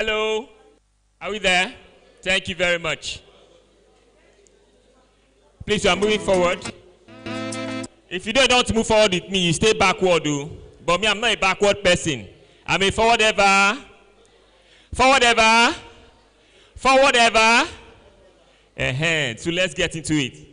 Hello, are we there? Thank you very much. Please, you are moving forward. If you don't want to move forward with me, you stay backward. But me, I'm not a backward person. I'm a forward ever. Forward ever. Forward ever. So let's get into it.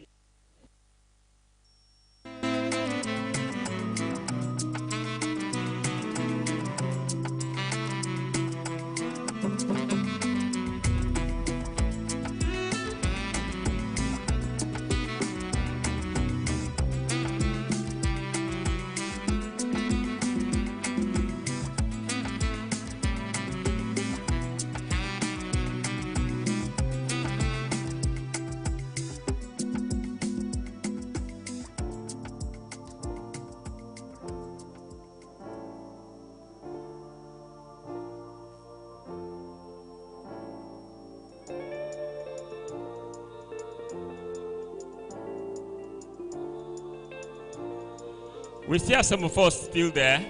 We still have some of us still there.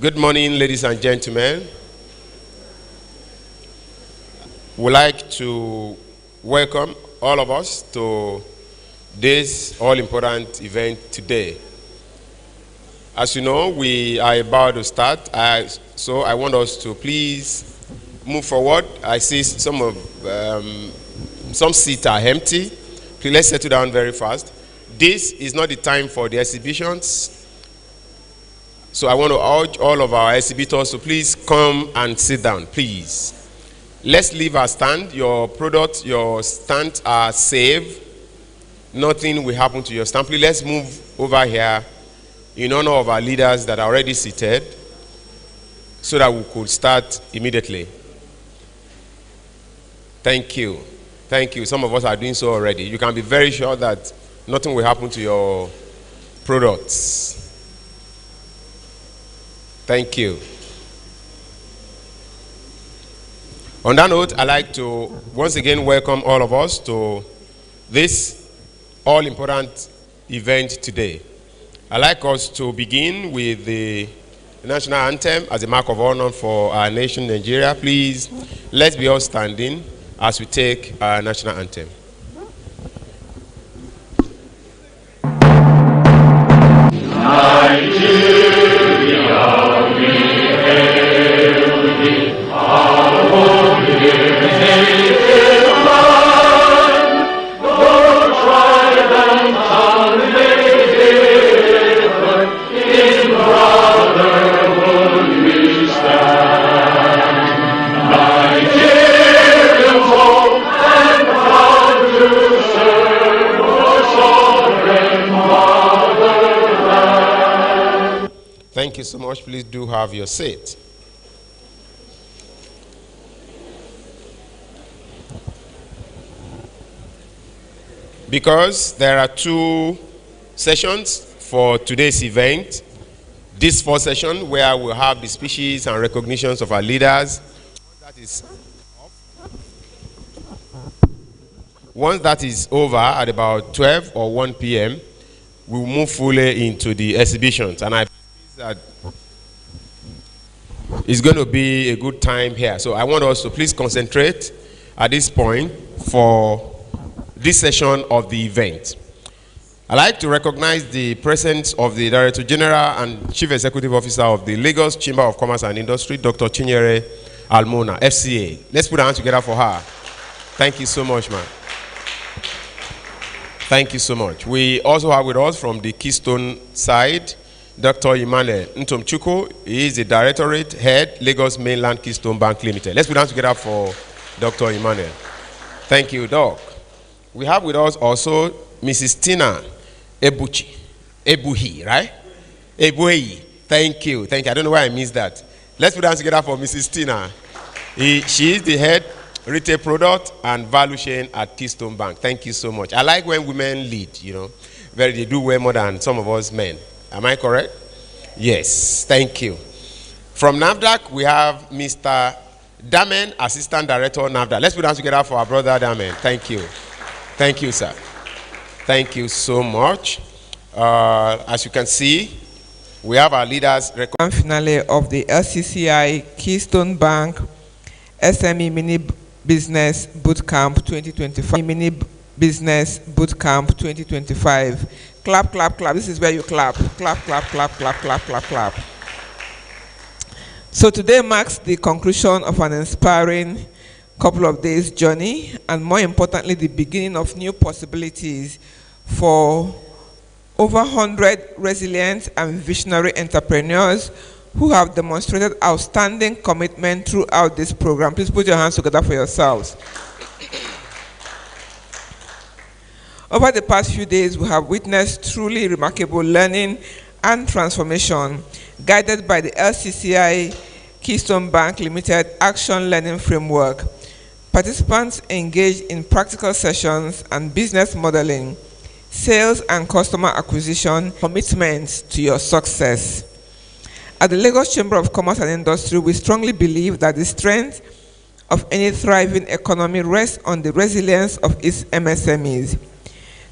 Good morning, ladies and gentlemen. We'd like to welcome all of us to this all-important event today. As you know, we are about to start, so I want us to please move forward. I see some seats are empty. Please, let's settle down very fast. This is not the time for the exhibitions. So I want to urge all of our exhibitors to please come and sit down, please. Let's leave our stand. Your products, your stands are safe. Nothing will happen to your stand. Please, let's move over here in honor of our leaders that are already seated so that we could start immediately. Thank you. Thank you. Some of us are doing so already. You can be very sure that nothing will happen to your products. Thank you. On that note, I'd like to once again welcome all of us to this all-important event today. I'd like us to begin with the national anthem as a mark of honor for our nation, Nigeria. Please, let's be all standing as we take our national anthem. Thank you so much. Please do have your seat. Because there are two sessions for today's event. This first session where we'll have the speeches and recognitions of our leaders. Once that is over at about 12 or 1 p.m., we'll move fully into the exhibitions. And I believe that it's going to be a good time here. So I want us to please concentrate at this point for this session of the event. I'd like to recognize the presence of the Director General and Chief Executive Officer of the Lagos Chamber of Commerce and Industry, Dr. Chinyere Almona, FCA. Let's put our hands together for her. Thank you so much, ma'am. Thank you so much. We also have with us from the Keystone side, Dr. Emmanuel Ntomchukwu. He is the Directorate Head, Lagos Mainland Keystone Bank Limited. Let's put our hands together for Dr. Emmanuel. Thank you, Doc. We have with us also Mrs. Tina Ebuhi, right? Ebuhi. Thank you. Thank you. I don't know why I missed that. Let's put our hands together for Mrs. Tina. She is the head retail product and value chain at Keystone Bank. Thank you so much. I like when women lead, you know. They do way more than some of us men. Am I correct? Yes. Thank you. From NAFDAC, we have Mr. Damen, Assistant Director, NAFDAC. Let's put our hands together for our brother Damen. Thank you. Thank you, sir. Thank you so much. As you can see, we have our leaders. Grand finale of the LCCI Keystone Bank SME Mini Business Bootcamp 2025. Mini Business Bootcamp 2025. Clap, clap, clap. This is where you clap. Clap, clap, clap, clap, clap, clap, clap. So today marks the conclusion of an inspiring couple of days journey, and more importantly, the beginning of new possibilities for over 100 resilient and visionary entrepreneurs who have demonstrated outstanding commitment throughout this program. Please put your hands together for yourselves. Over the past few days, we have witnessed truly remarkable learning and transformation guided by the LCCI Keystone Bank Limited Action Learning Framework. Participants engaged in practical sessions and business modeling, sales and customer acquisition, commitments to your success. At the Lagos Chamber of Commerce and Industry, we strongly believe that the strength of any thriving economy rests on the resilience of its MSMEs.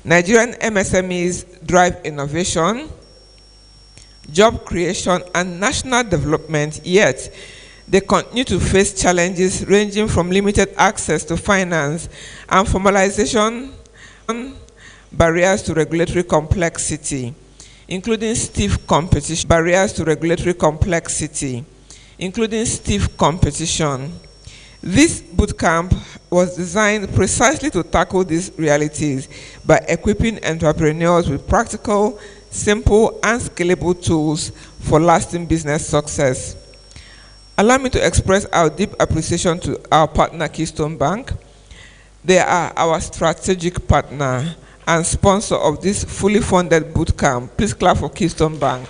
Nigerian MSMEs drive innovation, job creation, and national development, yet they continue to face challenges ranging from limited access to finance and formalization, barriers to regulatory complexity, including stiff competition, barriers to regulatory complexity, including stiff competition. This bootcamp was designed precisely to tackle these realities by equipping entrepreneurs with practical, simple, and scalable tools for lasting business success. Allow me to express our deep appreciation to our partner, Keystone Bank. They are our strategic partner and sponsor of this fully funded bootcamp. Please clap for Keystone Bank.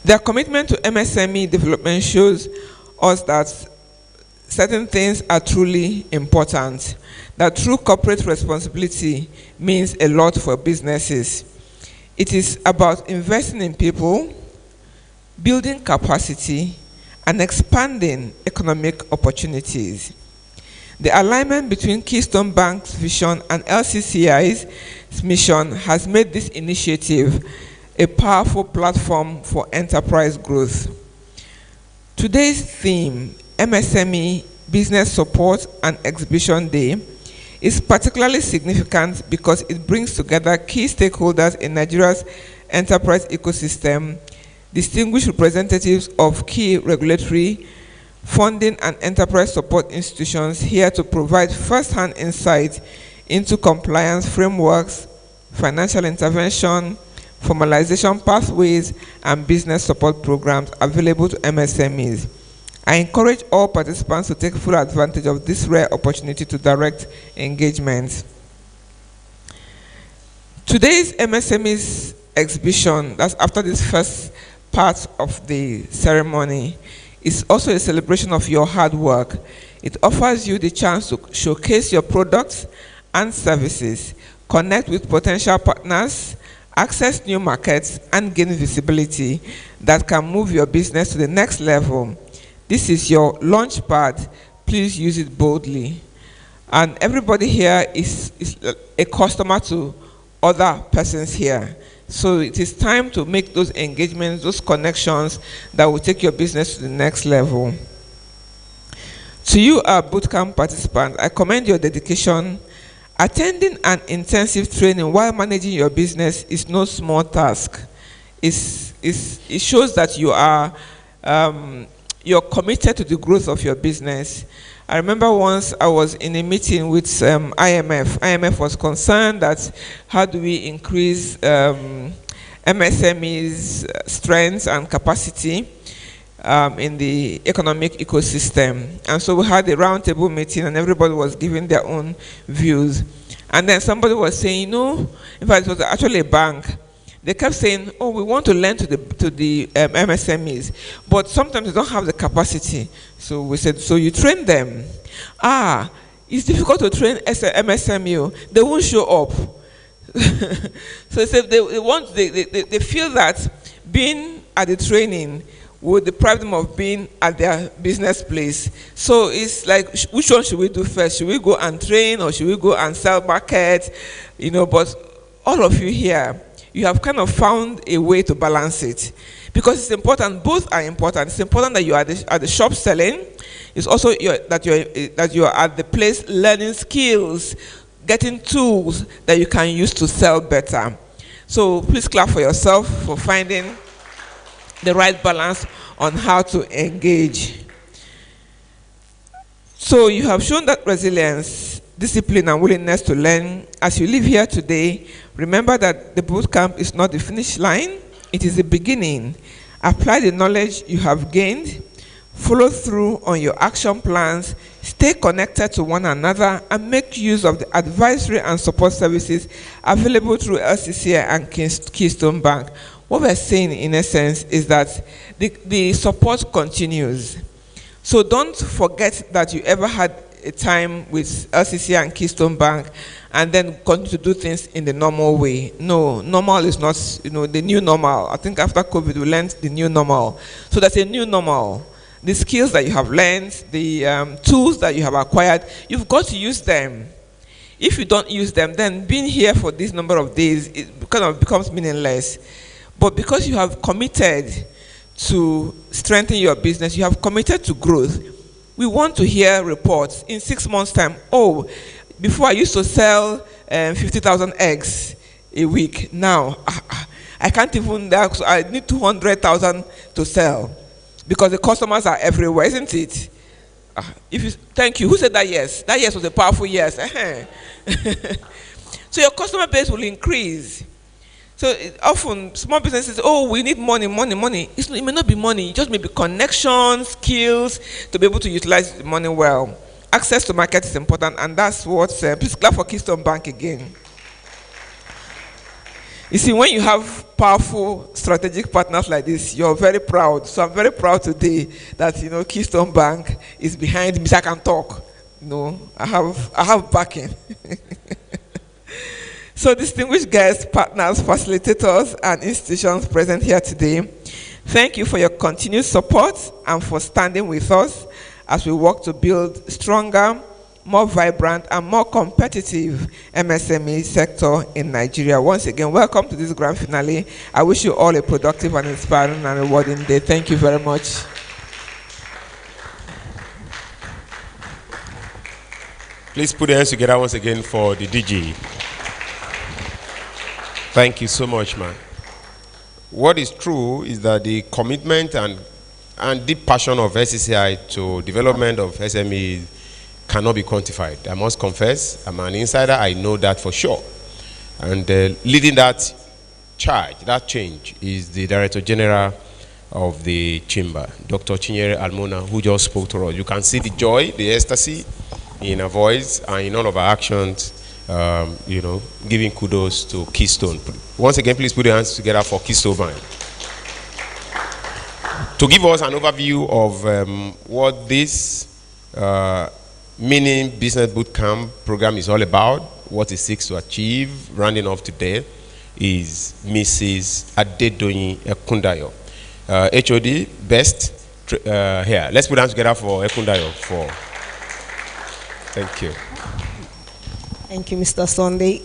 Their commitment to MSME development shows us that certain things are truly important, that true corporate responsibility means a lot for businesses. It is about investing in people, building capacity, and expanding economic opportunities. The alignment between Keystone Bank's vision and LCCI's mission has made this initiative a powerful platform for enterprise growth. Today's theme, MSME Business Support and Exhibition Day, is particularly significant because it brings together key stakeholders in Nigeria's enterprise ecosystem, distinguished representatives of key regulatory, funding, and enterprise support institutions here to provide first-hand insight into compliance frameworks, financial intervention, formalization pathways, and business support programs available to MSMEs. I encourage all participants to take full advantage of this rare opportunity to direct engagement. Today's MSMEs exhibition, that's after this first part of the ceremony, is also a celebration of your hard work. It offers you the chance to showcase your products and services, connect with potential partners, access new markets, and gain visibility that can move your business to the next level. This is your launch pad. Please use it boldly. And everybody here is a customer to other persons here. So it is time to make those engagements, those connections that will take your business to the next level. To you, our bootcamp participants, I commend your dedication. Attending an intensive training while managing your business is no small task. It shows that you are you're committed to the growth of your business. I remember once I was in a meeting with IMF. IMF was concerned that how do we increase MSME's strengths and capacity in the economic ecosystem. And so we had a roundtable meeting and everybody was giving their own views. And then somebody was saying, in fact, it was actually a bank. They kept saying, oh, we want to lend to the MSMEs, but sometimes they don't have the capacity. So we said, so you train them. It's difficult to train MSME. They won't show up. So they said they feel that being at the training will deprive them of being at their business place. So it's like, which one should we do first? Should we go and train or should we go and sell market? But all of you here, you have kind of found a way to balance it. Because it's important, both are important. It's important that you are at the shop selling. It's also that you are at the place learning skills, getting tools that you can use to sell better. So please clap for yourself for finding the right balance on how to engage. So you have shown that resilience, discipline, and willingness to learn. As you live here today, remember that the bootcamp is not the finish line. It is the beginning. Apply the knowledge you have gained, follow through on your action plans, stay connected to one another, and make use of the advisory and support services available through LCCI and Keystone Bank. What we're saying, in essence, is that the support continues. So don't forget that you ever had a time with LCCI and Keystone Bank and then continue to do things in the normal way. No, normal is not, the new normal. I think after COVID, we learned the new normal. So that's a new normal. The skills that you have learned, the tools that you have acquired, you've got to use them. If you don't use them, then being here for this number of days, it kind of becomes meaningless. But because you have committed to strengthen your business, you have committed to growth, we want to hear reports in 6 months' time. Oh, before I used to sell 50,000 eggs a week. Now, I can't even, I need 200,000 to sell because the customers are everywhere, isn't it? Thank you. Who said that yes? That yes was a powerful yes. So your customer base will increase. So often small businesses, oh, we need money. It may not be money. It just may be connections, skills to be able to utilize the money well. Access to market is important, and that's what. Please clap for Keystone Bank again. You see, when you have powerful strategic partners like this, you're very proud. So I'm very proud today that Keystone Bank is behind me. So I can talk. I have backing. So distinguished guests, partners, facilitators, and institutions present here today, thank you for your continued support and for standing with us as we work to build stronger, more vibrant, and more competitive MSME sector in Nigeria. Once again, welcome to this grand finale. I wish you all a productive and inspiring and rewarding day. Thank you very much. Please put your hands together once again for the DG. Thank you so much, man. What is true is that the commitment and deep passion of LCCI to development of SME cannot be quantified. I must confess, I'm an insider. I know that for sure. And leading that charge, that change, is the Director General of the Chamber, Dr. Chinyere Almona, who just spoke to us. You can see the joy, the ecstasy in her voice and in all of her actions. Giving kudos to Keystone. Once again, please put your hands together for Keystone Bank. To give us an overview of what this mini business bootcamp program is all about, what it seeks to achieve, rounding off today, is Mrs. Adedoyin Ekundayo. HOD, best here. Let's put hands together for Ekundayo. Thank you. Thank you, Mr. Sunday.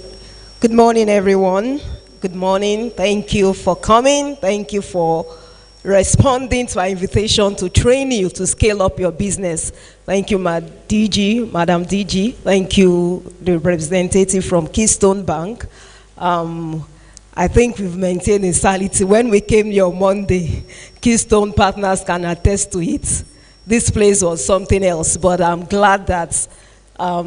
Good morning, everyone. Good morning. Thank you for coming. Thank you for responding to our invitation to train you to scale up your business. Thank you, Madam DG. Thank you, the representative from Keystone Bank. I think we've maintained insanity. When we came here on Monday, Keystone partners can attest to it. This place was something else, but I'm glad that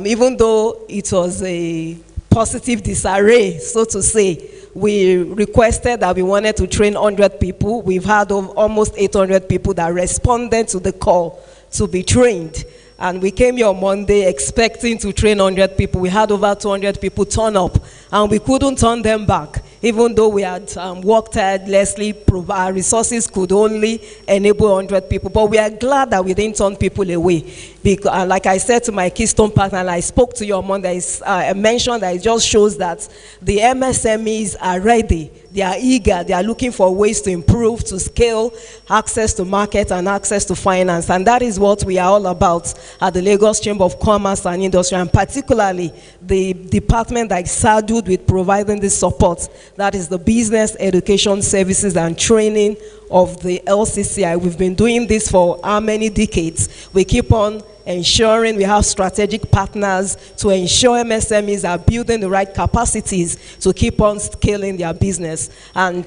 even though it was a positive disarray, so to say, we requested that we wanted to train 100 people. We've had almost 800 people that responded to the call to be trained. And we came here on Monday expecting to train 100 people. We had over 200 people turn up, and we couldn't turn them back. Even though we had worked tirelessly, our resources could only enable 100 people. But we are glad that we didn't turn people away. Because, like I said to my Keystone partner, and I spoke to you on Monday, I mentioned that it just shows that the MSMEs are ready. They are eager. They are looking for ways to improve, to scale, access to market, and access to finance. And that is what we are all about at the Lagos Chamber of Commerce and Industry, and particularly the department that is saddled with providing this support. That is the Business Education Services and Training of the LCCI. We've been doing this for how many decades? We keep on ensuring we have strategic partners to ensure MSMEs are building the right capacities to keep on scaling their business. And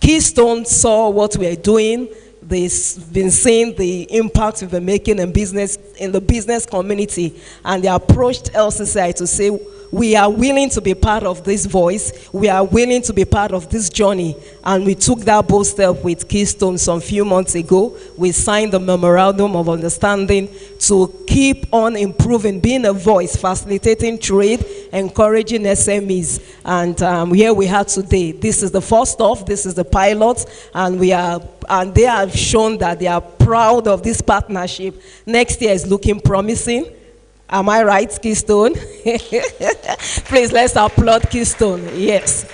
Keystone saw what we're doing. They've been seeing the impact we've been making in the business community, and they approached LCCI to say, we are willing to be part of this voice. We are willing to be part of this journey. And we took that bold step with Keystone some few months ago. We signed the memorandum of understanding to keep on improving, being a voice, facilitating trade, encouraging SMEs. And here we are today. This is the first off. This is the pilot. And they have shown that they are proud of this partnership. Next year is looking promising. Am I right, Keystone? Please, let's applaud Keystone. Yes.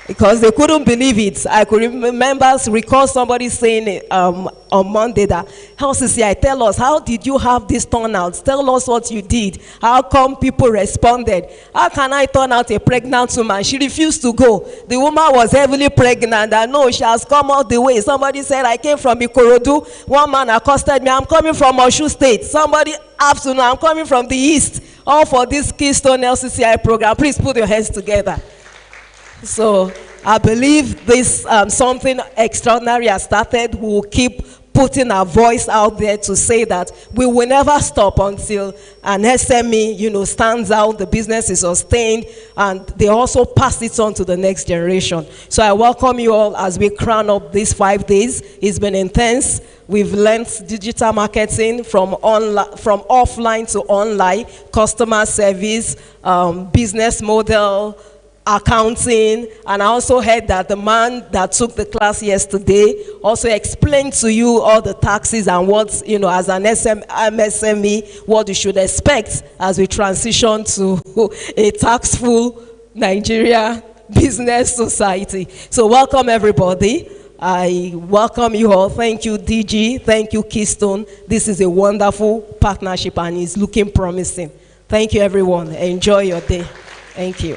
because they couldn't believe it. I could recall somebody saying on Monday that, LCCI, tell us, how did you have this turnout? Tell us what you did. How come people responded? How can I turn out a pregnant woman? She refused to go. The woman was heavily pregnant. I know she has come all the way. Somebody said, I came from Ikorodu. One man accosted me, I'm coming from Oshu State. Somebody afternoon, I'm coming from the East. All for this Keystone LCCI program. Please put your hands together. So I believe this something extraordinary has started. We will keep putting our voice out there to say that we will never stop until an SME, stands out, the business is sustained, and they also pass it on to the next generation. So I welcome you all as we crown up these 5 days. It's been intense. We've learned digital marketing from offline to online, customer service, business model, accounting, and I also heard that the man that took the class yesterday also explained to you all the taxes and what, as an MSME, what you should expect as we transition to a tax-full Nigeria business society. So welcome everybody. I welcome you all. Thank you, DG. Thank you, Keystone. This is a wonderful partnership and it's looking promising. Thank you, everyone. Enjoy your day. Thank you.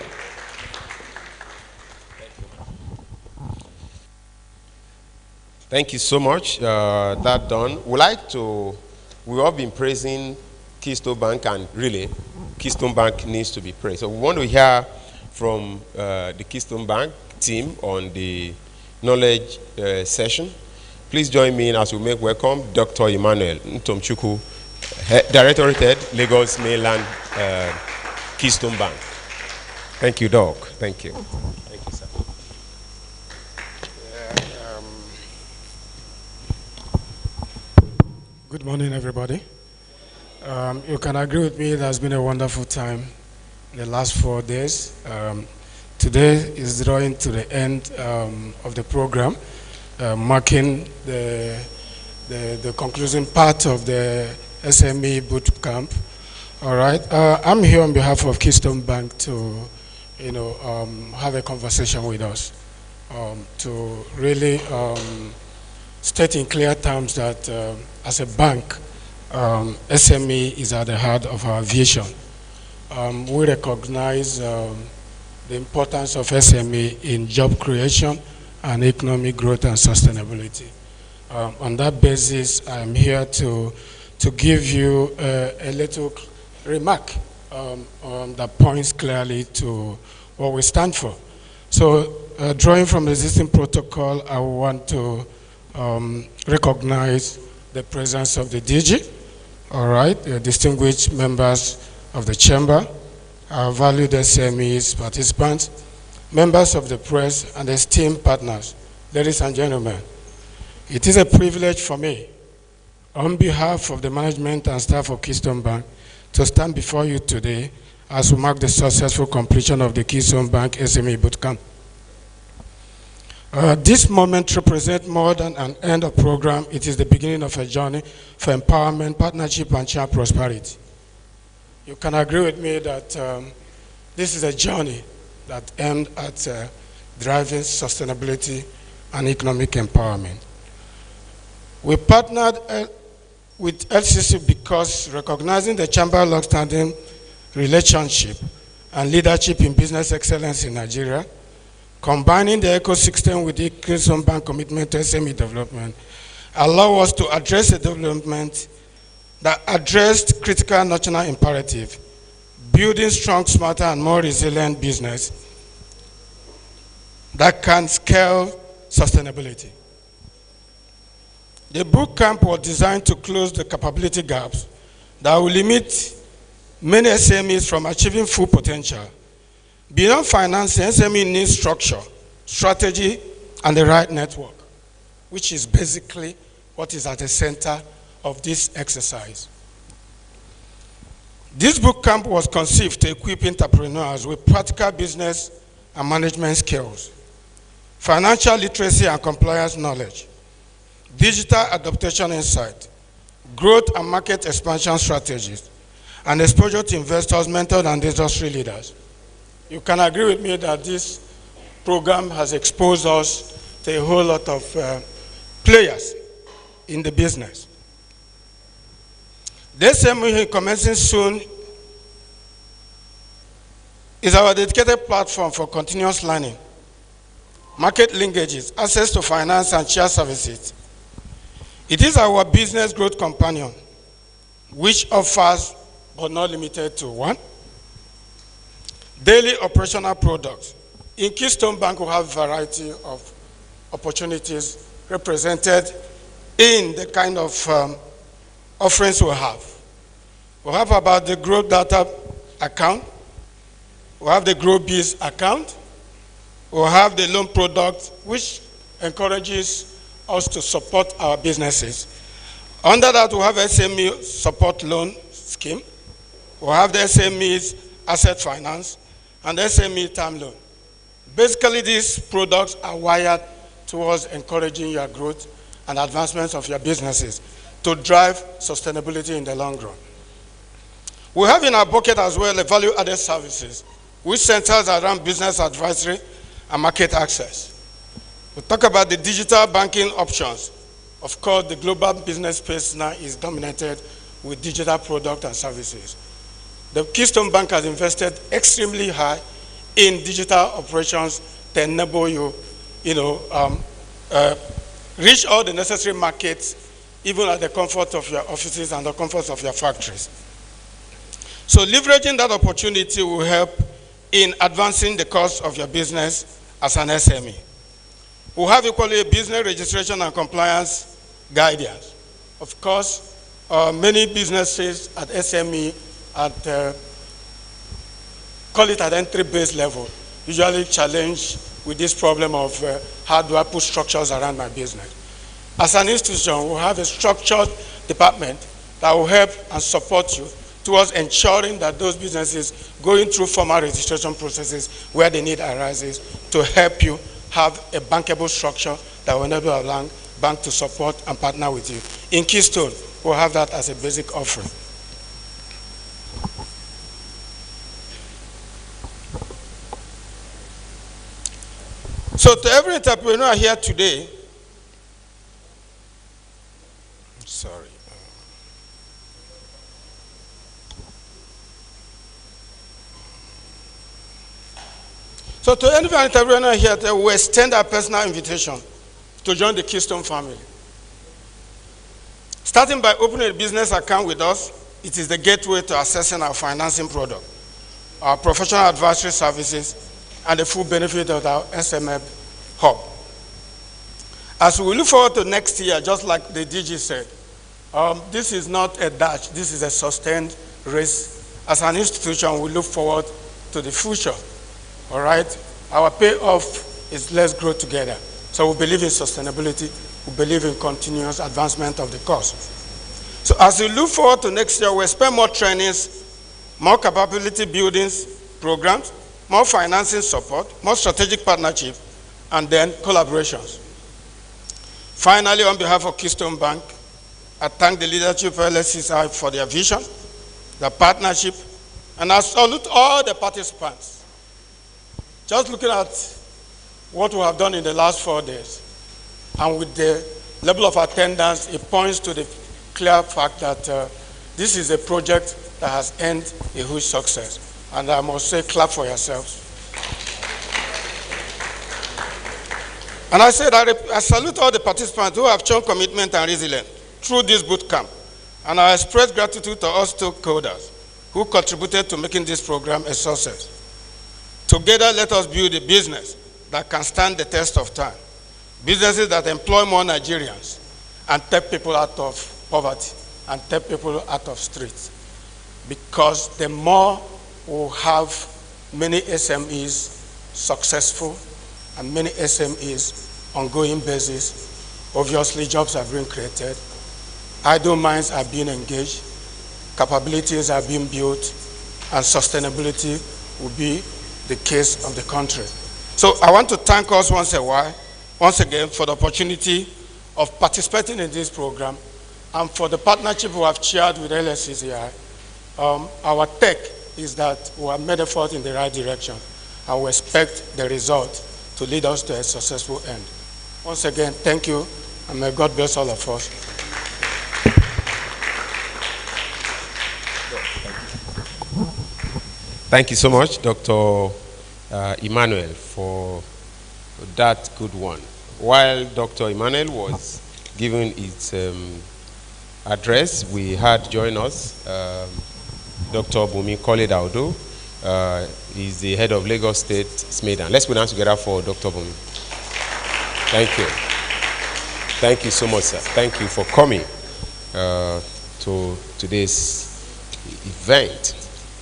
Thank you so much. That done. We've all been praising Keystone Bank, and really, Keystone Bank needs to be praised. So we want to hear from the Keystone Bank team on the knowledge session. Please join me as we make welcome Dr. Emmanuel Ntomchukwu, Director Head, Lagos Mainland Keystone Bank. Thank you, Doc. Thank you. Thank you, sir. Good morning, everybody. You can agree with me, it has been a wonderful time in the last 4 days. Today is drawing to the end of the program, marking the conclusion part of the SME Bootcamp. All right, I'm here on behalf of Keystone Bank to, have a conversation with us, to really state in clear terms that as a bank, SME is at the heart of our vision. We recognize the importance of SME in job creation and economic growth and sustainability. On that basis, I'm here to give you a little remark that points clearly to what we stand for. So, drawing from the existing protocol, I want to recognize the presence of the DG, all right, the distinguished members of the chamber, our valued SMEs, participants, members of the press, and esteemed partners. Ladies and gentlemen, it is a privilege for me, on behalf of the management and staff of Keystone Bank, to stand before you today as we mark the successful completion of the Keystone Bank SME Bootcamp. This moment represents more than an end of program. It is the beginning of a journey for empowerment, partnership, and shared prosperity. You can agree with me that this is a journey that aimed at driving sustainability and economic empowerment. We partnered with LCC because recognizing the chamber long-standing relationship and leadership in business excellence in Nigeria, combining the ecosystem with the Keystone Bank commitment to SME development, allow us to address a development that addressed critical national imperative, building strong, smarter, and more resilient business that can scale sustainability. The bootcamp was designed to close the capability gaps that will limit many SMEs from achieving full potential. Beyond financing, SME needs structure, strategy, and the right network, which is basically what is at the center of this exercise. This bootcamp was conceived to equip entrepreneurs with practical business and management skills, financial literacy and compliance knowledge, digital adaptation insight, growth and market expansion strategies, and exposure to investors, mentors, and industry leaders. You can agree with me that this program has exposed us to a whole lot of players in the business. The SME commencing soon is our dedicated platform for continuous learning, market linkages, access to finance and share services. It is our business growth companion, which offers, but not limited to, 1, daily operational products. In Keystone Bank, we have a variety of opportunities represented in the kind of offerings we have. We have about the growth data account. We have the Grow Biz account. We have the loan product, which encourages us to support our businesses. Under that, we have SME support loan scheme. We have the SME's asset finance and the SME term loan. Basically, these products are wired towards encouraging your growth and advancements of your businesses to drive sustainability in the long run. We have in our bucket as well the value-added services, which centers around business advisory and market access. We talk about the digital banking options. Of course, the global business space now is dominated with digital products and services. The Keystone Bank has invested extremely high in digital operations to enable you, reach all the necessary markets, even at the comfort of your offices and the comfort of your factories. So leveraging that opportunity will help in advancing the course of your business as an SME. We have equally a business registration and compliance guidance. Of course, many businesses at SME call it at entry-based level, usually challenged with this problem of how do I put structures around my business. As an institution, we have a structured department that will help and support you towards ensuring that those businesses going through formal registration processes where the need arises to help you have a bankable structure that will enable a bank to support and partner with you. In Keystone, we'll have that as a basic offering. So to every entrepreneur here today, sorry. So to any entrepreneur here, we extend our personal invitation to join the Keystone family. Starting by opening a business account with us, it is the gateway to accessing our financing product, our professional advisory services, and the full benefit of our SME hub. As we look forward to next year, just like the DG said, this is not a dash, this is a sustained race. As an institution, we look forward to the future. All right? Our payoff is let's grow together. So we believe in sustainability. We believe in continuous advancement of the cause. So as we look forward to next year, we'll spend more trainings, more capability buildings, programs, more financing support, more strategic partnership, and then collaborations. Finally, on behalf of Keystone Bank, I thank the leadership of LCCI for their vision, their partnership, and I salute all the participants. Just looking at what we have done in the last 4 days, and with the level of attendance, it points to the clear fact that this is a project that has earned a huge success. And I must say, clap for yourselves. And I said, I salute all the participants who have shown commitment and resilience through this bootcamp. And I express gratitude to all stakeholders who contributed to making this program a success. Together, let us build a business that can stand the test of time. Businesses that employ more Nigerians and take people out of poverty and take people out of streets. Because the more we'll have many SMEs successful and many SMEs ongoing basis, obviously jobs are being created, idle minds are being engaged, capabilities are being built, and sustainability will be the case of the country. So I want to thank us once again for the opportunity of participating in this program and for the partnership we have shared with LCCI. Our take is that we have made effort in the right direction and we expect the result to lead us to a successful end. Once again, thank you, and may God bless all of us. Thank you so much, Dr. Emmanuel, for that good one. While Dr. Emmanuel was giving his address, we had join us Dr. Bumi Koledaudo. He's the head of Lagos State SMEDAN. Let's put hands together for Dr. Bumi. Thank you. Thank you so much, sir. Thank you for coming to today's event.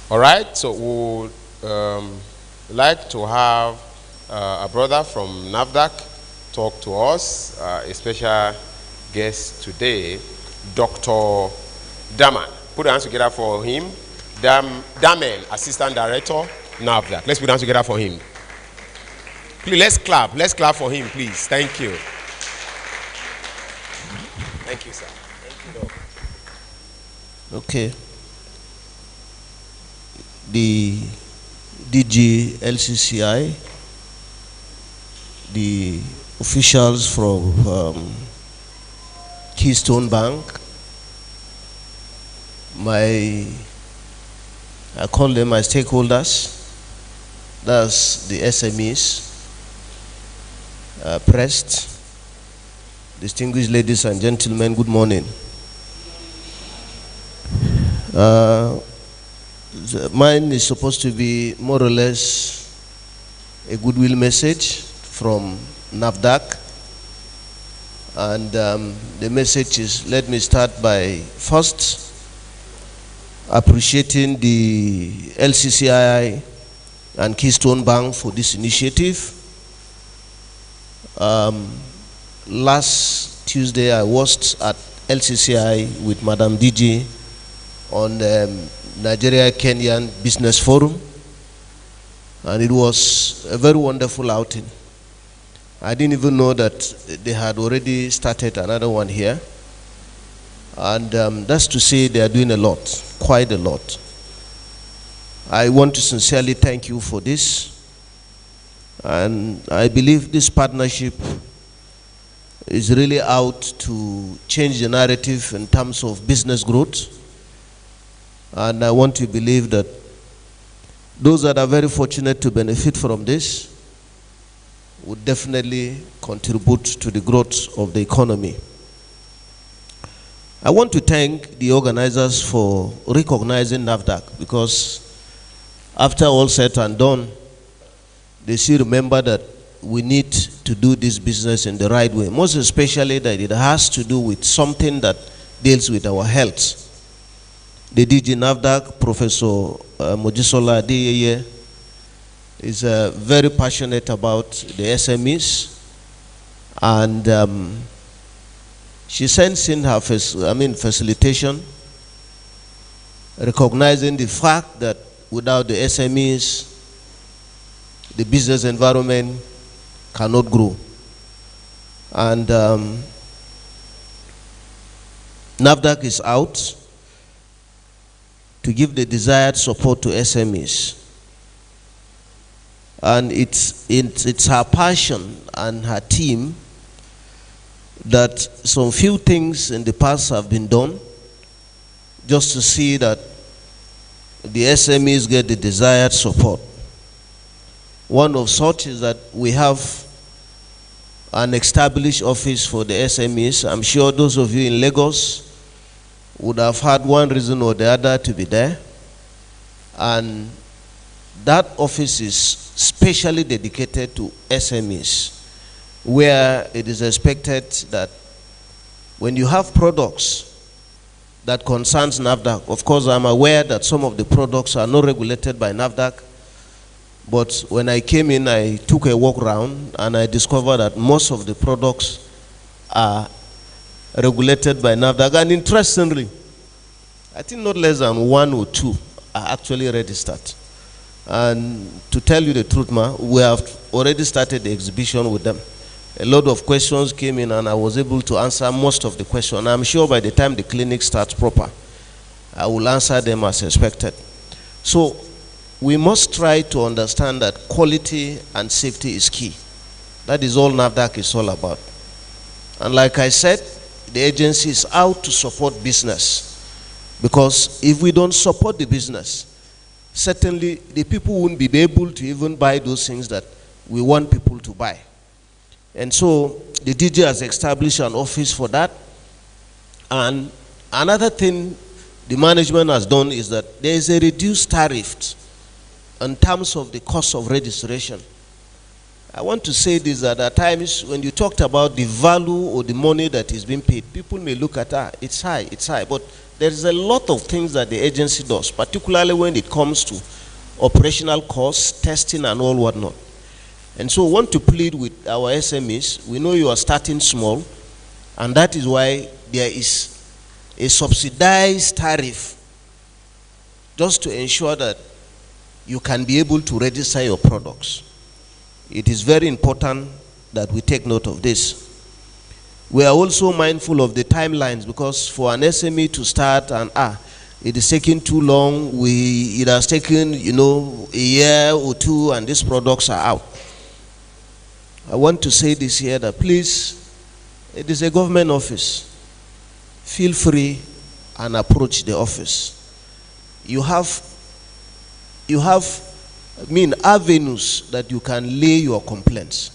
All right, so we would like to have a brother from NAFDAC talk to us, a special guest today, Dr. Daman. Put your hands together for him. Daman, Assistant Director, NAFDAC. Let's put hands together for him. Please, let's clap. Let's clap for him, please. Thank you. Thank you, sir. Thank you, Lord. Okay. The DG LCCI, the officials from Keystone Bank, I call them my stakeholders, that's the SMEs, pressed, distinguished ladies and gentlemen, good morning. Mine is supposed to be more or less a goodwill message from NAFDAC. And the message is, let me start by first appreciating the LCCI and Keystone Bank for this initiative. Last Tuesday, I was at LCCI with Madam DG on Nigeria-Kenyan Business Forum, and it was a very wonderful outing. I didn't even know that they had already started another one here, and that's to say they are doing a lot, quite a lot. I want to sincerely thank you for this, and I believe this partnership is really out to change the narrative in terms of business growth. And I want to believe that those that are very fortunate to benefit from this would definitely contribute to the growth of the economy. I want to thank the organizers for recognizing NAFDAC, because after all said and done, they still remember that we need to do this business in the right way, most especially that it has to do with something that deals with our health. The DG NAFDAC, Professor Mojisola Adeyeye, is very passionate about the SMEs, and she sends in her facilitation, recognizing the fact that without the SMEs, the business environment cannot grow. And NAFDAC is out to give the desired support to SMEs. And it's her passion and her team that some few things in the past have been done just to see that the SMEs get the desired support. One of such is that we have an established office for the SMEs. I'm sure those of you in Lagos would have had one reason or the other to be there. And that office is specially dedicated to SMEs, where it is expected that when you have products that concerns NAFDAC, of course I'm aware that some of the products are not regulated by NAFDAC, but when I came in, I took a walk around and I discovered that most of the products are regulated by NAFDAC. And interestingly, I think not less than 1 or 2 are actually registered. And to tell you the truth, we have already started the exhibition with them. A lot of questions came in and I was able to answer most of the questions. I'm sure by the time the clinic starts proper, I will answer them as expected. So we must try to understand that quality and safety is key. That is all NAFDAC is all about. And like I said, the agency is out to support business. Because if we don't support the business, certainly the people won't be able to even buy those things that we want people to buy. And so the DG has established an office for that. And another thing the management has done is that there is a reduced tariff in terms of the cost of registration. I want to say this, that at times when you talked about the value or the money that is being paid, people may look at, it's high, but there is a lot of things that the agency does, particularly when it comes to operational costs, testing and all whatnot. And so I want to plead with our SMEs. We know you are starting small, and that is why there is a subsidized tariff just to ensure that you can be able to register your products. It is very important that we take note of this. We are also mindful of the timelines, because for an SME to start and it is taking too long, it has taken a year or two and these products are out. I want to say this here, that please, it is a government office. Feel free and approach the office. You have avenues that you can lay your complaints.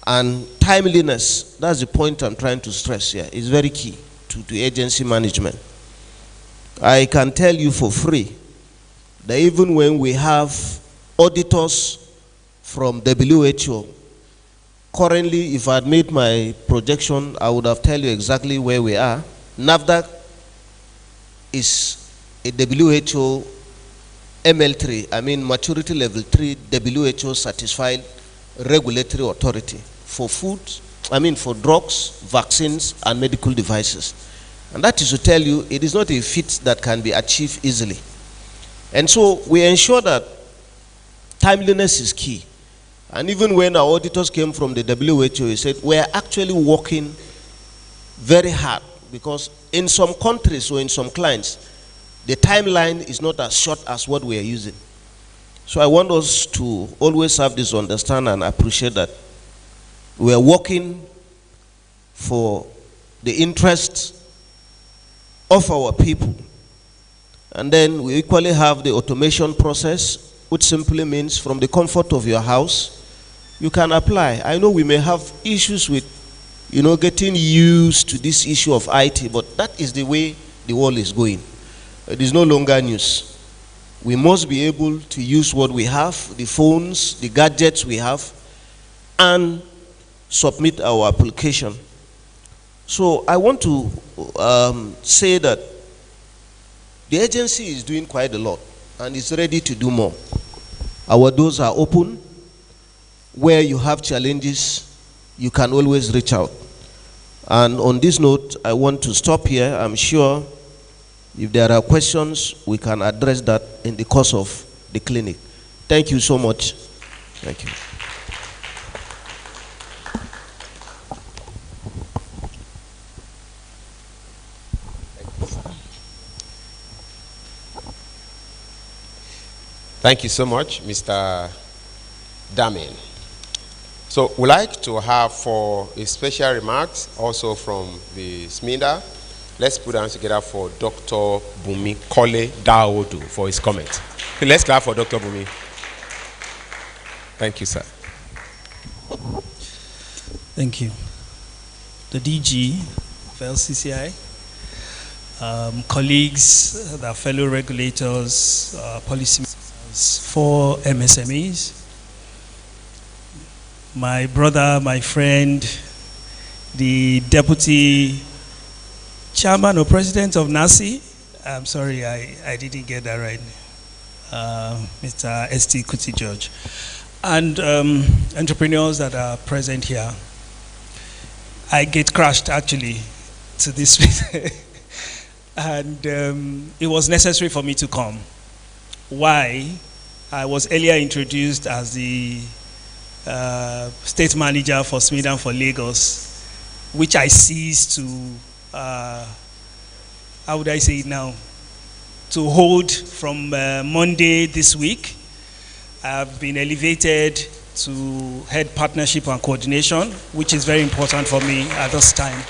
And timeliness, that's the point I'm trying to stress here, is very key to agency management. I can tell you for free that even when we have auditors from WHO, currently, if I had made my projection, I would have told you exactly where we are. NAFDAC is a WHO ML3, maturity level 3 WHO certified regulatory authority for food, for drugs, vaccines, and medical devices. And that is to tell you, it is not a feat that can be achieved easily. And so we ensure that timeliness is key. And even when our auditors came from the WHO, he said, we are actually working very hard, because in some countries or in some clients, the timeline is not as short as what we are using. So I want us to always have this understanding and appreciate that we are working for the interests of our people. And then we equally have the automation process, which simply means from the comfort of your house, you can apply. I know we may have issues with, getting used to this issue of IT, but that is the way the world is going. It is no longer news. We must be able to use what we have, the phones, the gadgets we have, and submit our application. So I want to say that the agency is doing quite a lot and is ready to do more. Our doors are open. Where you have challenges, you can always reach out. And on this note, I want to stop here. I'm sure if there are questions, we can address that in the course of the clinic. Thank you so much. Thank you. Thank you so much, Mr. Damien. So we'd like to have for a special remarks also from the SMIDA. Let's put hands together for Dr. Bumi Kole Daodu for his comment. Okay, let's clap for Dr. Bumi. Thank you, sir. Thank you. The DG of LCCI, colleagues, the fellow regulators, policymakers for MSMEs, my brother, my friend, the deputy chairman or president of NACI. I'm sorry, I didn't get that right. Mr. S.T. Kuti George. And entrepreneurs that are present here. I get crashed actually to this place. And it was necessary for me to come. Why? I was earlier introduced as the state manager for SMIDA for Lagos, which I ceased to, how would I say it now, to hold from Monday this week. I've been elevated to head partnership and coordination, which is very important for me at this time.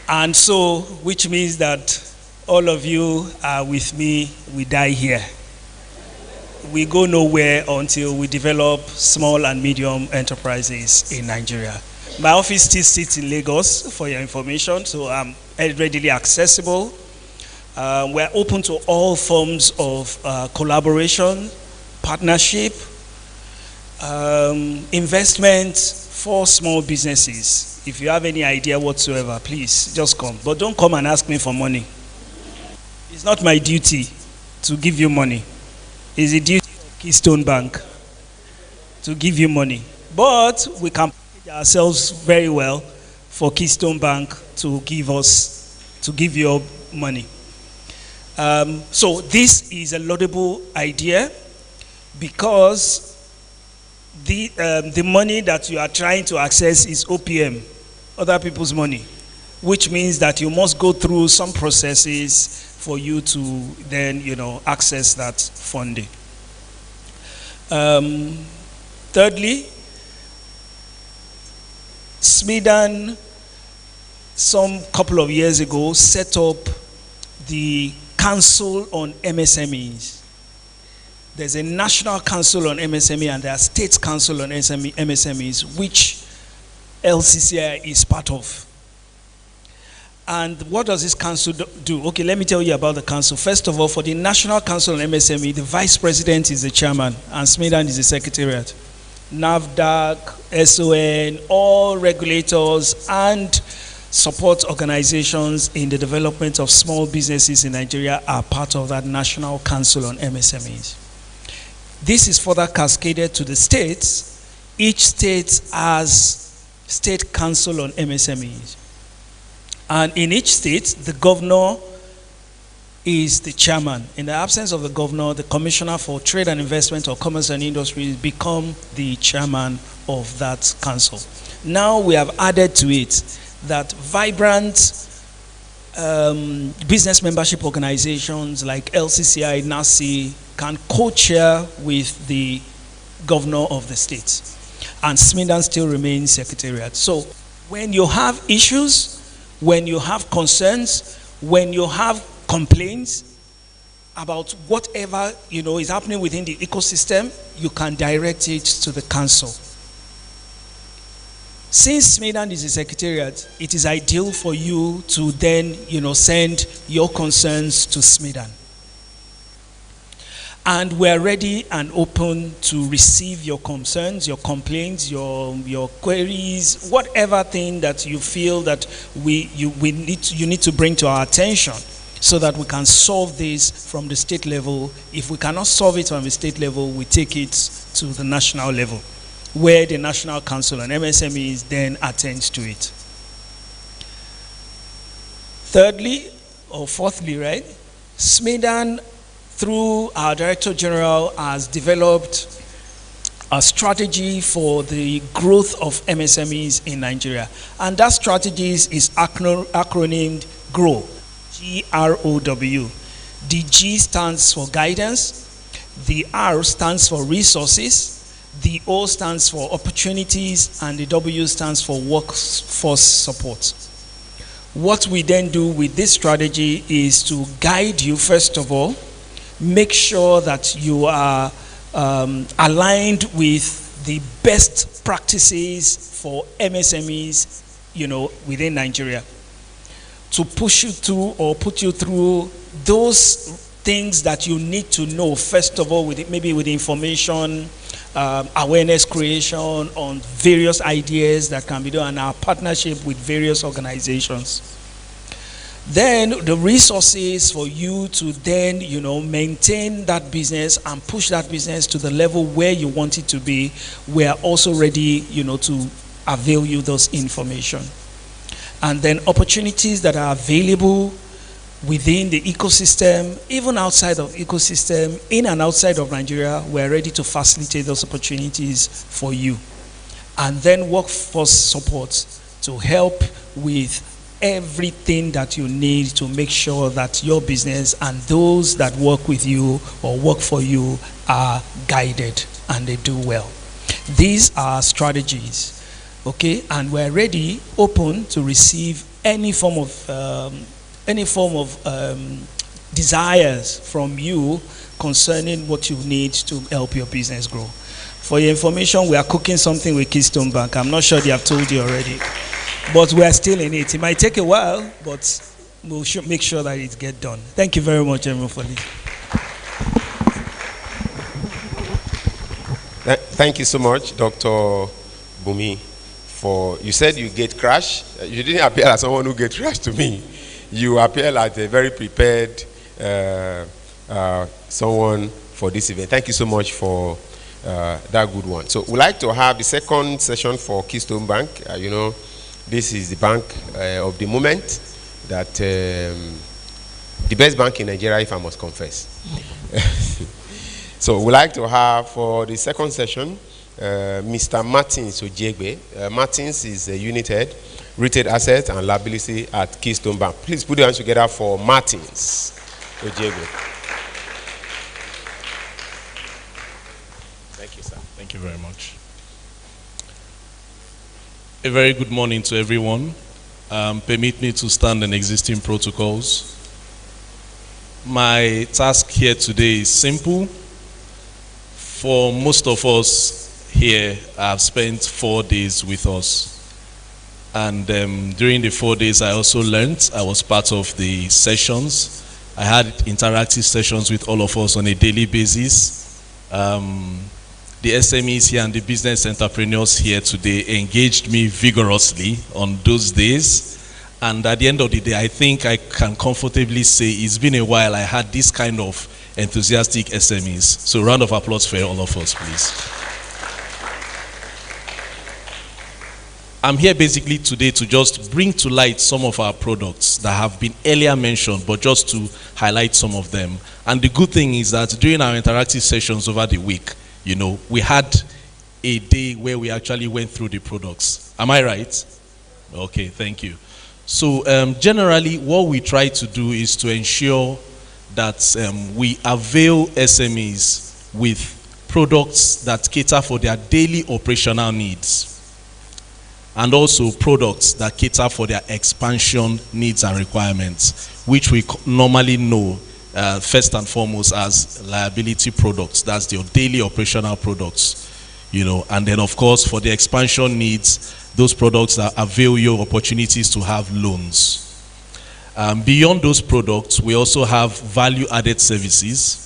And so, which means that all of you are with me, we die here. We go nowhere until we develop small and medium enterprises in Nigeria. My office still sits in Lagos, for your information, so I'm readily accessible. We're open to all forms of collaboration, partnership, investment for small businesses. If you have any idea whatsoever, please just come. But don't come and ask me for money. It's not my duty to give you money. It's the duty of Keystone Bank to give you money. But we can package ourselves very well for Keystone Bank to give you money. So this is a laudable idea, because the money that you are trying to access is OPM, other people's money, which means that you must go through some processes for you to then, access that funding. Thirdly, Smedan, some couple of years ago, set up the Council on MSMEs. There's a national council on MSME and there are state council on MSMEs, which LCCI is part of. And what does this council do? Okay, let me tell you about the council. First of all, for the National Council on MSME, the vice president is the chairman and Smedan is the secretariat. NAFDAC, SON, all regulators and support organizations in the development of small businesses in Nigeria are part of that National Council on MSMEs. This is further cascaded to the states. Each state has state council on MSMEs. And in each state, the governor is the chairman. In the absence of the governor, the commissioner for trade and investment or commerce and industry become the chairman of that council. Now we have added to it that vibrant business membership organizations like LCCI, NASI can co-chair with the governor of the state. And Smedan still remains secretariat. So when you have issues, when you have concerns, when you have complaints about whatever is happening within the ecosystem, you can direct it to the council. Since Smedan is a secretariat, it is ideal for you to then send your concerns to Smedan. And we're ready and open to receive your concerns, your complaints, your queries, whatever thing that you feel that you need to bring to our attention, so that we can solve this from the state level. If we cannot solve it from the state level, we take it to the national level, where the National Council on MSMEs then attends to it. Thirdly, or fourthly, right? Smedan, through our Director General, has developed a strategy for the growth of MSMEs in Nigeria. And that strategy is acronymed GROW, G-R-O-W. The G stands for guidance, the R stands for resources, the O stands for opportunities, and the W stands for workforce support. What we then do with this strategy is to guide you, first of all, make sure that you are aligned with the best practices for MSMEs, within Nigeria, to push you through or put you through those things that you need to know, first of all, maybe with information, awareness creation on various ideas that can be done, and our partnership with various organizations. Then the resources for you to then, maintain that business and push that business to the level where you want it to be. We are also ready, to avail you those information. And then opportunities that are available within the ecosystem, even outside of ecosystem, in and outside of Nigeria, we're ready to facilitate those opportunities for you. And then workforce support to help with everything that you need to make sure that your business and those that work with you or work for you are guided. and they do well. These are strategies, okay, and we're ready, open to receive any form of desires from you concerning what you need to help your business grow. For your information, we are cooking something with Keystone Bank. I'm not sure they have told you already, but we are still in it. It might take a while, but we'll make sure that it gets done. Thank you very much, everyone, for this. Thank you so much, Dr. Bumi, for, you said you get crash. You didn't appear as someone who get crash to me. You appear like a very prepared someone for this event. Thank you so much for that good one. So we'd like to have the second session for Keystone Bank. You know, this is the bank of the moment, that the best bank in Nigeria, if I must confess. So we'd like to have for the second session Mr. Martins Ojegbe. Martins is a unit head, retail asset and liability at Keystone Bank. Please put your hands together for Martins Ojegbe. Thank you, sir. Thank you very much. A very good morning to everyone. Permit me to stand on existing protocols. My task here today is simple. For most of us here, I've spent 4 days with us. And during the 4 days, I also learned. I was part of the sessions. I had interactive sessions with all of us on a daily basis. The SMEs here and the business entrepreneurs here today engaged me vigorously on those days. And at the end of the day, I think I can comfortably say it's been a while I had this kind of enthusiastic SMEs. So round of applause for all of us, please. I'm here basically today to just bring to light some of our products that have been earlier mentioned, but just to highlight some of them. And the good thing is that during our interactive sessions over the week, you know, we had a day where we actually went through the products. Am I right? Okay, thank you. So generally, what we try to do is to ensure that we avail SMEs with products that cater for their daily operational needs, and also products that cater for their expansion needs and requirements, which we normally know first and foremost as liability products. That's your daily operational products, you know. And then of course for the expansion needs, those products that avail you opportunities to have loans. Beyond those products, we also have value-added services,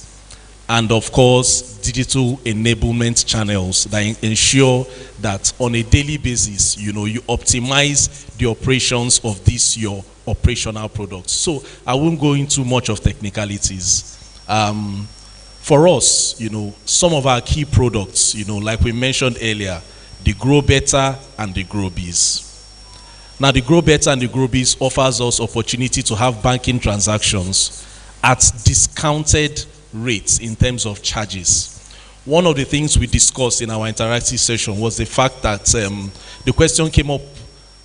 and of course digital enablement channels that ensure that on a daily basis, you know, you optimize the operations of these your operational products. So I won't go into much of technicalities. For us, you know, some of our key products, you know, like we mentioned earlier, the Grow Better and the Grow Biz. Now the Grow Better and the Grow Biz offers us opportunity to have banking transactions at discounted rates in terms of charges. One of the things we discussed in our interactive session was the fact that the question came up,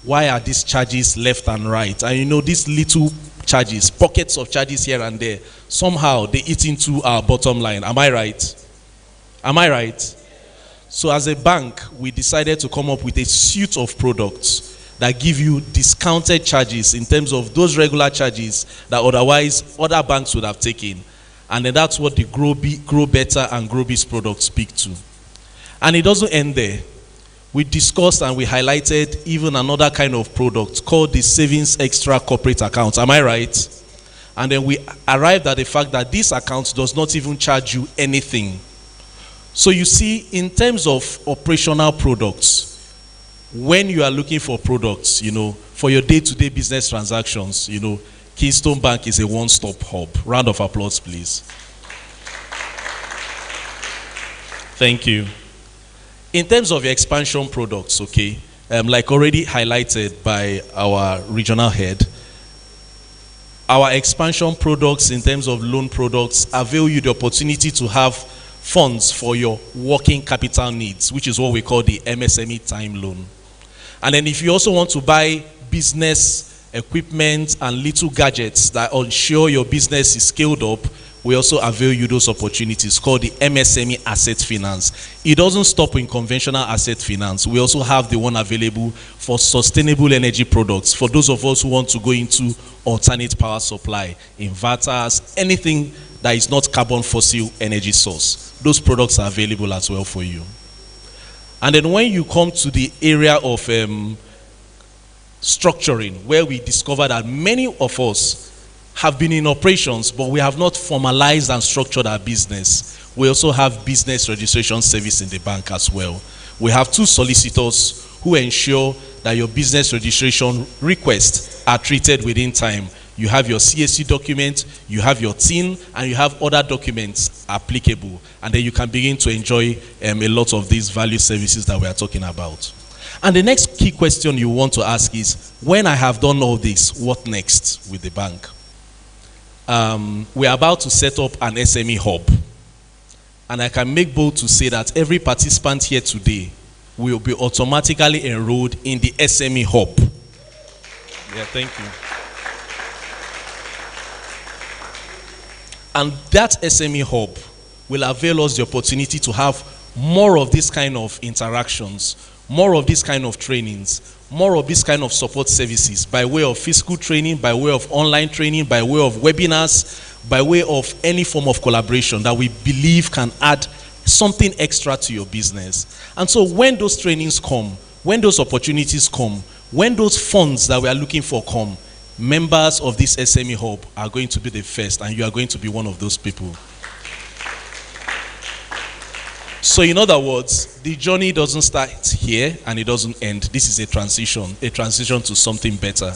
why are these charges left and right? And you know, these little charges, pockets of charges here and there, somehow they eat into our bottom line. Am I right? Am I right? So as a bank, we decided to come up with a suite of products that give you discounted charges in terms of those regular charges that otherwise other banks would have taken. And then that's what the Grow Better and Grow Biz products speak to. And it doesn't end there. We discussed and we highlighted even another kind of product called the Savings Extra Corporate Account. Am I right? And then we arrived at the fact that this account does not even charge you anything. So you see, in terms of operational products, when you are looking for products, you know, for your day-to-day business transactions, you know, Keystone Bank is a one-stop hub. Round of applause, please. Thank you. In terms of your expansion products, okay, like already highlighted by our regional head, our expansion products in terms of loan products avail you the opportunity to have funds for your working capital needs, which is what we call the MSME time loan. And then if you also want to buy business equipment and little gadgets that ensure your business is scaled up, we also avail you those opportunities called the MSME Asset Finance. It doesn't stop in conventional asset finance. We also have the one available for sustainable energy products. For those of us who want to go into alternate power supply, inverters, anything that is not carbon fossil energy source, those products are available as well for you. And then when you come to the area of structuring, where we discover that many of us have been in operations, but we have not formalized and structured our business. We also have business registration service in the bank as well. We have 2 solicitors who ensure that your business registration requests are treated within time. You have your CSC document, you have your TIN, and you have other documents applicable. And then you can begin to enjoy a lot of these value services that we are talking about. And the next key question you want to ask is, when I have done all this, what next with the bank? We are about to set up an SME hub. And I can make bold to say that every participant here today will be automatically enrolled in the SME hub. Yeah, thank you. And that SME hub will avail us the opportunity to have more of this kind of interactions, more of this kind of trainings, more of this kind of support services by way of physical training, by way of online training, by way of webinars, by way of any form of collaboration that we believe can add something extra to your business. And so when those trainings come, when those opportunities come, when those funds that we are looking for come, members of this SME hub are going to be the first, and you are going to be one of those people. So in other words, the journey doesn't start here and it doesn't end. This is a transition to something better.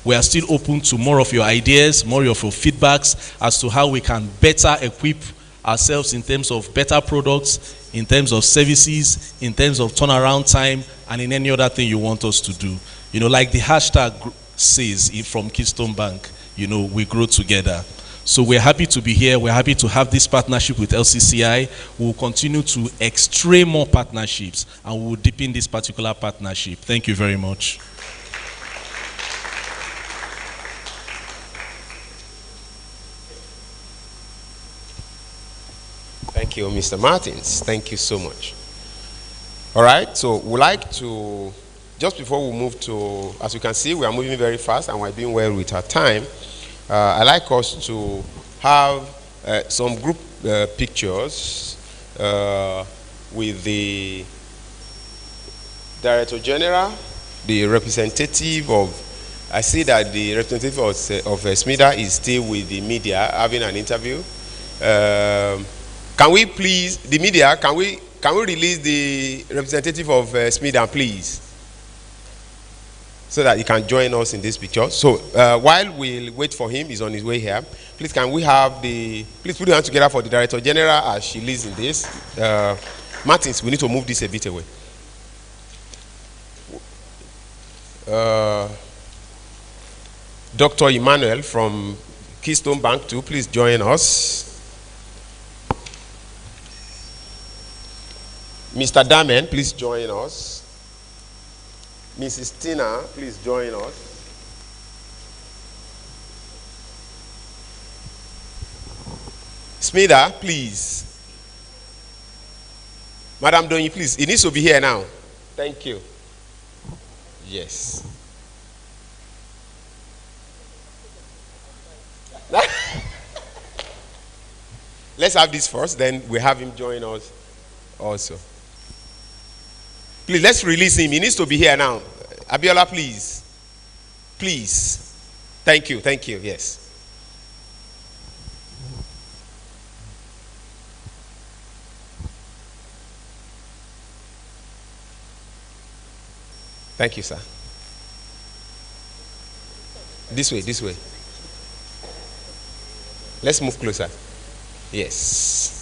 We are still open to more of your ideas, more of your feedbacks as to how we can better equip ourselves in terms of better products, in terms of services, in terms of turnaround time, and in any other thing you want us to do. You know, like the hashtag says from Keystone Bank, you know, we grow together. So we're happy to be here. We're happy to have this partnership with LCCI. We'll continue to extray more partnerships, and we'll deepen this particular partnership. Thank you very much. Thank you, Mr. Martins. Thank you so much. All right, so we'd like to, just before we move to, as you can see, we are moving very fast and we're doing well with our time. I'd like us to have some group pictures with the Director General, the representative of, I see that the representative of SMIDA is still with the media having an interview. Can we please, the media, can we release the representative of SMIDA, please? So that he can join us in this picture. So while we wait for him, he's on his way here. Please, can we have please put your hands together for the Director General as she leads in this. Martins, we need to move this a bit away. Dr. Emmanuel from Keystone Bank too, please join us. Mr. Damen, please join us. Mrs. Tina, please join us. Smida, please. Madam Donyi, please. It needs to be here now. Thank you. Yes. Let's have this first, then we have him join us also. Please, let's release him. He needs to be here now. Abiola, please. Please. Thank you. Thank you. Yes. Thank you, sir. This way, this way. Let's move closer. Yes.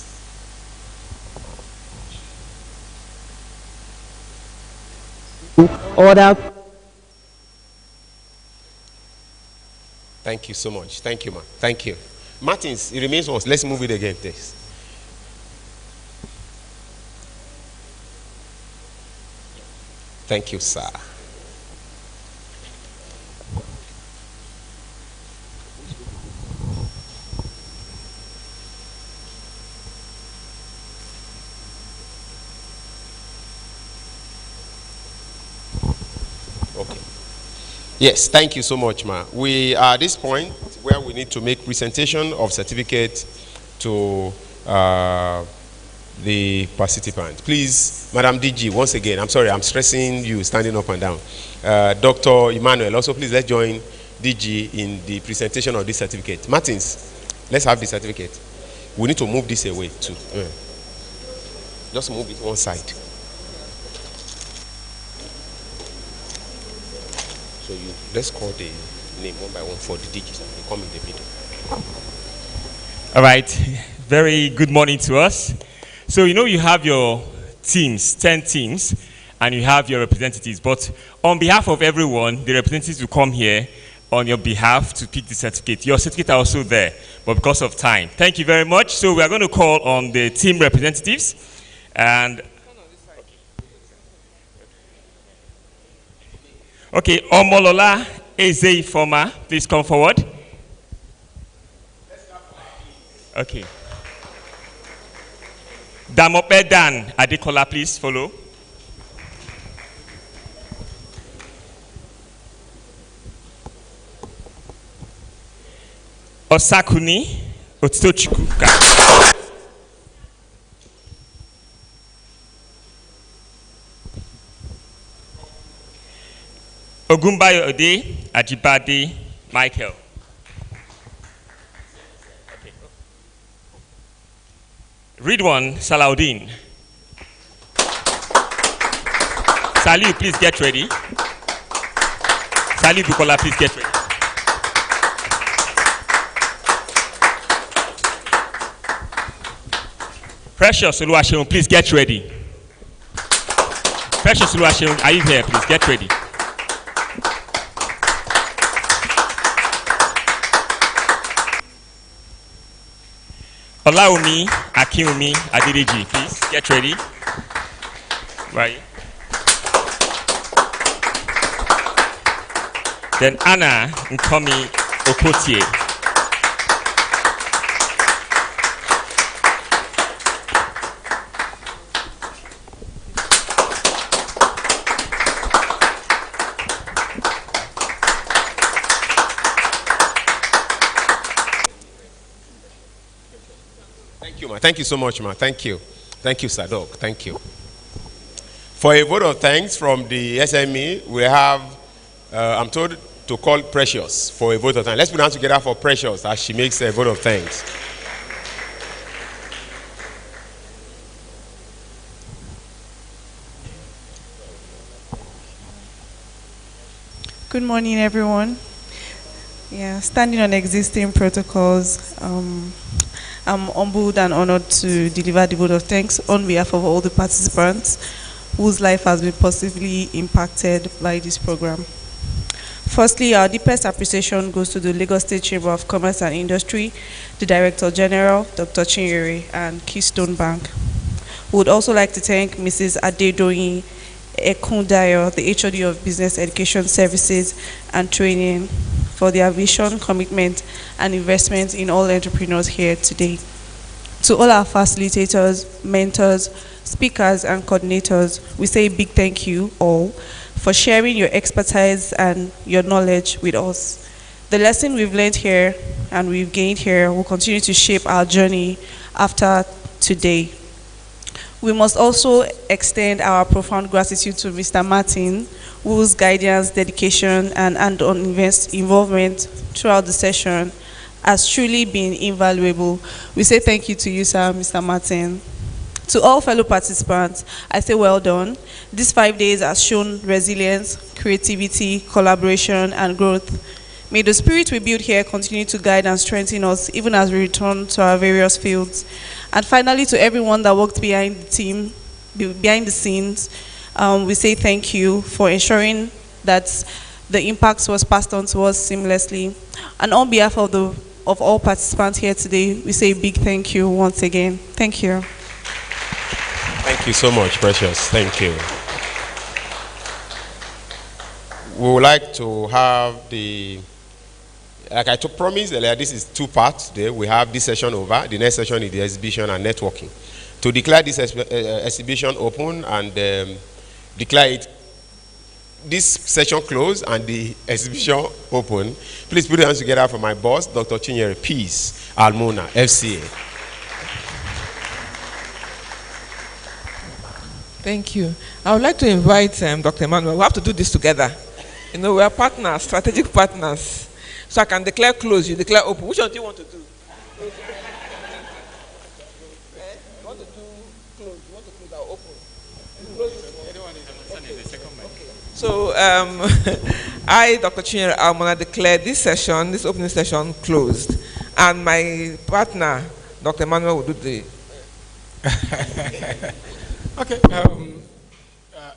Order. Thank you so much. Thank you, ma. Thank you. Martins, it remains once. Let's move it again, please. Thank you, sir. Yes, thank you so much, ma. We are at this point where we need to make presentation of certificate to the participant. Please, Madam DG, once again, I'm sorry, I'm stressing you standing up and down. Dr. Emmanuel, also please let's join DG in the presentation of this certificate. Martins, let's have the certificate. We need to move this away too. Just move it one side. So let's call the name one by one for the DGs. They come in the middle. All right. Very good morning to us. So you have your teams, 10 teams, and you have your representatives. But on behalf of everyone, the representatives will come here on your behalf to pick the certificate. Your certificate are also there, but because of time. Thank you very much. So we are going to call on the team representatives. And okay, Omolola Eze Former, please come forward. Okay. Damope Dan Adekola, please follow. Osakuni Otitochikuka. Ogumbayo Ode Ajibade Michael. Okay. Ridwan Salaudin. Saliu, please get ready. Saliu Bukola, please get ready. Precious Oluwaseun, please get ready. Precious Oluwaseun, are you here? Please get ready. Olaomi Akinwumi Adedeji, please get ready. Right. Then Anna Nkomi Okotie. Thank you so much, ma. Thank you. Thank you, Sadok. Thank you. For a vote of thanks from the SME, we have, I'm told to call Precious for a vote of thanks. Let's put down together for Precious as she makes a vote of thanks. Good morning, everyone. Yeah, standing on existing protocols, I'm humbled and honored to deliver the vote of thanks on behalf of all the participants whose life has been positively impacted by this program. Firstly, our deepest appreciation goes to the Lagos State Chamber of Commerce and Industry, the Director General, Dr. Chinyere, and Keystone Bank. We would also like to thank Mrs. Adedoyin Ekundayo, the HOD of Business Education Services and Training, for their vision, commitment, and investment in all entrepreneurs here today. To all our facilitators, mentors, speakers, and coordinators, we say a big thank you all for sharing your expertise and your knowledge with us. The lesson we've learned here and we've gained here will continue to shape our journey after today. We must also extend our profound gratitude to Mr. Martin, whose guidance, dedication, and hands-on involvement throughout the session has truly been invaluable. We say thank you to you, sir, Mr. Martin. To all fellow participants, I say well done. These 5 days has shown resilience, creativity, collaboration, and growth. May the spirit we build here continue to guide and strengthen us even as we return to our various fields. And finally, to everyone that worked behind the scenes, we say thank you for ensuring that the impact was passed on to us seamlessly. And on behalf of all participants here today, we say a big thank you once again. Thank you. Thank you so much, Precious. Thank you. We would like to have like I promised earlier, this is 2 parts today. We have this session over. The next session is the exhibition and networking. To declare this exhibition open and declare it this session closed and the exhibition open, please put your hands together for my boss, Dr. Chinyere Peace Almona, FCA. Thank you. I would like to invite Dr. Emmanuel. We have to do this together. You know, we are partners, strategic partners. So I can declare close, you declare open. Which one do you want to do? You want to do close, you want to close or open? So I, Dr. Chinyere Almona, declare this session, this opening session, closed. And my partner, Dr. Emmanuel, will do the... Okay,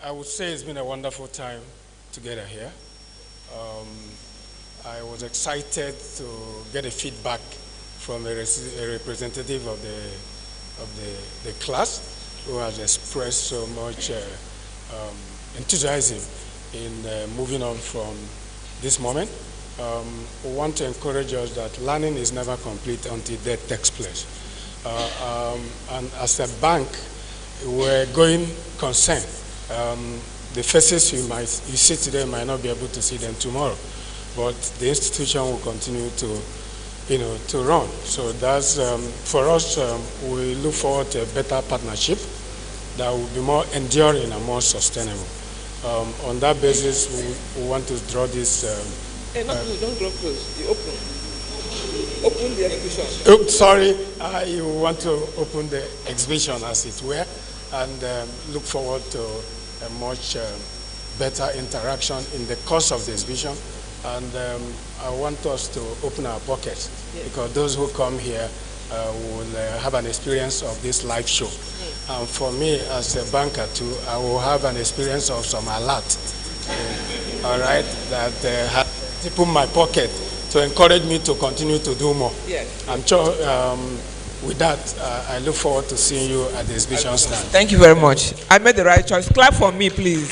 I would say it's been a wonderful time together here. I was excited to get a feedback from a representative of the class who has expressed so much enthusiasm in moving on from this moment. We want to encourage us that learning is never complete until that takes place. And as a bank, we're going concern. The faces you see today might not be able to see them tomorrow, but the institution will continue to, to run. So that's for us. We look forward to a better partnership that will be more enduring and more sustainable. On that basis, we want to draw this. Don't draw close. You open. Open the exhibition. Oh, sorry, you want to open the exhibition, as it were, and look forward to a much better interaction in the course of the exhibition. And I want us to open our pockets, because those who come here will have an experience of this live show. And for me, as a banker too, I will have an experience of some alert, all right, that has deep in my pocket to encourage me to continue to do more. Yes. I'm sure with that, I look forward to seeing you at the exhibition stand. Thank you very much. I made the right choice. Clap for me, please.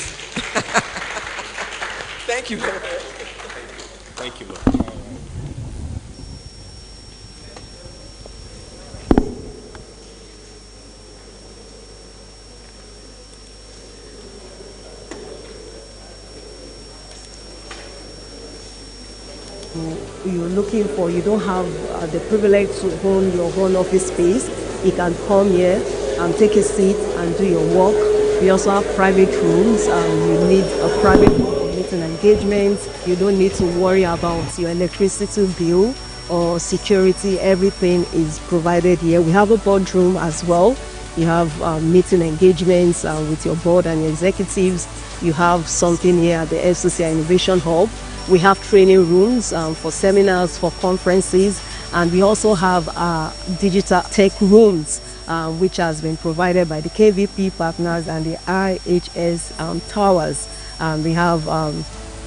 Thank you very much. Thank you, Lord. You're looking for, you don't have the privilege to own your own office space, you can come here and take a seat and do your work. We also have private rooms. You need a private room for meeting engagements. You don't need to worry about your electricity bill or security. Everything is provided here. We have a boardroom as well. You have meeting engagements with your board and your executives. You have something here at the LCCI Innovation Hub. We have training rooms for seminars, for conferences, and we also have digital tech rooms, which has been provided by the KVP partners and the IHS towers. We have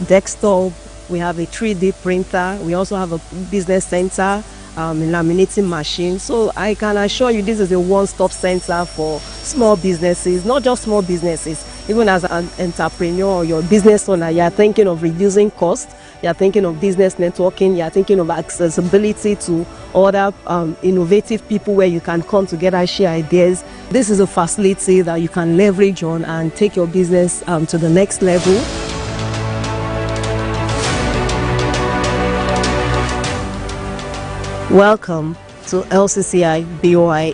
desktop, we have a 3D printer, we also have a business center, a laminating machine. So I can assure you this is a one-stop center for small businesses, not just small businesses. Even as an entrepreneur or your business owner, you are thinking of reducing costs, you are thinking of business networking, you are thinking of accessibility to other innovative people where you can come together and share ideas. This is a facility that you can leverage on and take your business to the next level. Welcome to LCCI BOI